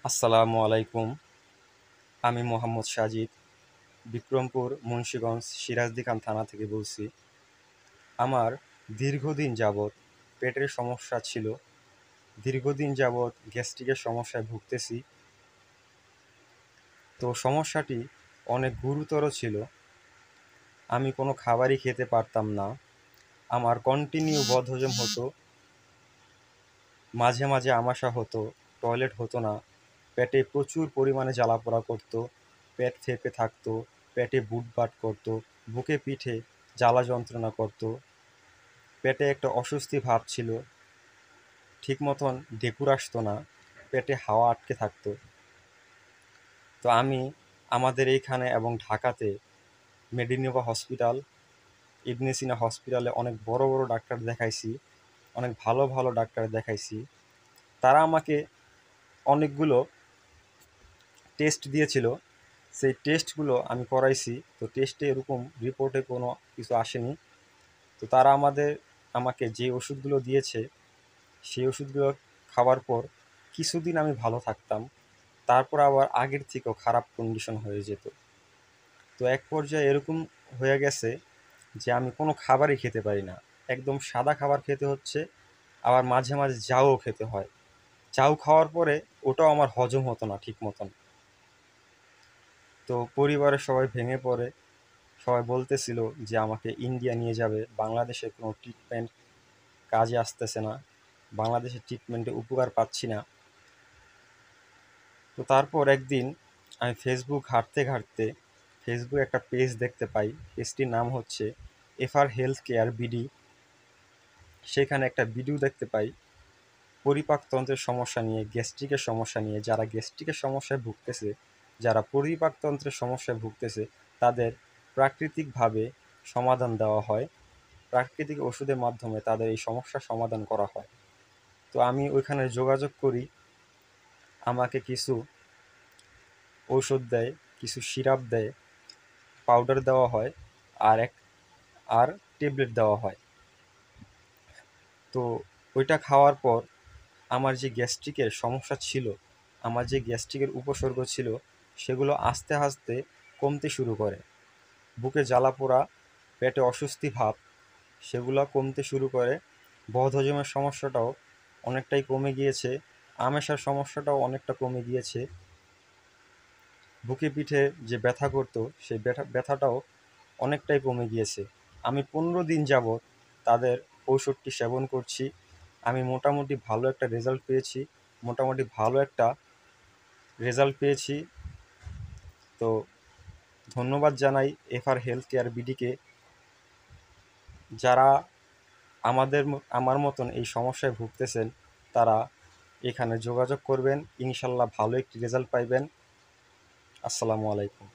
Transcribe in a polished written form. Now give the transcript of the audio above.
আসসালামু আলাইকুম। আমি মোহাম্মদ সাজিদ, বিক্রমপুর, মুন্সিগঞ্জ, সিরাজদিখান থানা থেকে বলছি। আমার দীর্ঘদিন যাবৎ পেটের সমস্যা ছিল। দীর্ঘদিন যাবৎ গ্যাস্ট্রিকের সমস্যায় ভুগতেছি। তো সমস্যাটি অনেক গুরুতর ছিল। আমি কোনো খাবারই খেতে পারতাম না। আমার কন্টিনিউ বদহজম হতো, মাঝে মাঝে আমাশা হতো, টয়লেট হতো না, পেটে প্রচুর পরিমাণে জ্বালাপোড়া করতো, পেট ফেঁপে থাকতো, পেটে বুটবাট করতো, বুকে পিঠে জ্বালা যন্ত্রণা করতো, পেটে একটা অস্বস্তি ভাব ছিল, ঠিক মতন ঢেকুর আসতো না, পেটে হাওয়া আটকে থাকতো। তো আমি আমাদের এইখানে এবং ঢাকাতে মেডিনিভা হসপিটাল, ইবনে সিনা হসপিটালে অনেক বড় বড় ডাক্তার দেখাইছি, অনেক ভালো ভালো ডাক্তার দেখাইছি। তারা আমাকে অনেকগুলো টেস্ট দিয়েছিল। সেই টেস্টগুলো আমি করাইছি। তো টেস্টে এরকম রিপোর্টে কোনো কিছু আসেনি। তো তারা আমাকে যে ওষুধগুলো দিয়েছে, সেই ওষুধগুলো খাওয়ার পর কিছুদিন আমি ভালো থাকতাম, তারপর আবার আগের থেকেও খারাপ কন্ডিশন হয়ে যেত। তো এক পর্যায়ে এরকম হয়ে গেছে যে আমি কোনো খাবারই খেতে পারি না। একদম সাদা খাবার খেতে হচ্ছে, আবার মাঝে মাঝে চাউও খেতে হয়। চাউ খাওয়ার পরে ওটাও আমার হজম হতো না ঠিক মতন। তো পরিবারের সবাই ভেঙে পড়ে। সবাই বলতেছিল যে আমাকে ইন্ডিয়া নিয়ে যাবে, বাংলাদেশের কোনো ট্রিটমেন্ট কাজে আসতেছে না, বাংলাদেশের ট্রিটমেন্টে উপকার পাচ্ছি না। তো তারপর একদিন আমি ফেসবুক ঘাঁটতে ঘাঁটতে ফেসবুকে একটা পেজ দেখতে পাই। পেজটির নাম হচ্ছে এফআর হেলথ কেয়ার বিডি। সেখানে একটা ভিডিও দেখতে পাই পরিপাকতন্ত্রের সমস্যা নিয়ে, গ্যাস্ট্রিকের সমস্যা নিয়ে। যারা গ্যাস্ট্রিকের সমস্যায় ভুগতেছে, যারা পরিপাকতন্ত্রের সমস্যায় ভুগতেছে, তাদের প্রাকৃতিকভাবে সমাধান দেওয়া হয়। প্রাকৃতিক ওষুধের মাধ্যমে তাদের এই সমস্যার সমাধান করা হয়। তো আমি ওইখানে যোগাযোগ করি। আমাকে কিছু ঔষধ দেয়, কিছু সিরাপ দেয়, পাউডার দেওয়া হয়, আর আর ট্যাবলেট দেওয়া হয়। তো ওইটা খাওয়ার পর আমার যে গ্যাস্ট্রিকের সমস্যা ছিল, আমার যে গ্যাস্ট্রিকের উপসর্গ ছিল, সেগুলো আস্তে আস্তে কমতে শুরু করে। বুকে জ্বালাপোড়া, পেটে অস্বস্তি ভাব, সেগুলো কমতে শুরু করে। বদহজমের সমস্যাটাও অনেকটাই কমে গিয়েছে। আমেশার সমস্যাটাও অনেকটা কমে গিয়েছে। বুকে পিঠে যে ব্যথা করতো, সেই ব্যথাটাও অনেকটাই কমে গিয়েছে। আমি 15 দিন যাবৎ তাদের ঔষধটি সেবন করছি। আমি মোটামুটি ভালো একটা রেজাল্ট পেয়েছি। মোটামুটি ভালো একটা রেজাল্ট পেয়েছি। তো ধন্যবাদ জানাই এফআর হেলথ কেয়ার বিডিকে। যারা আমার মতন এই সমস্যায় ভুগতেছেন, তারা এখানে যোগাযোগ করবেন, ইনশাল্লাহ ভালো একটি রেজাল্ট পাইবেন। আসসালামু আলাইকুম।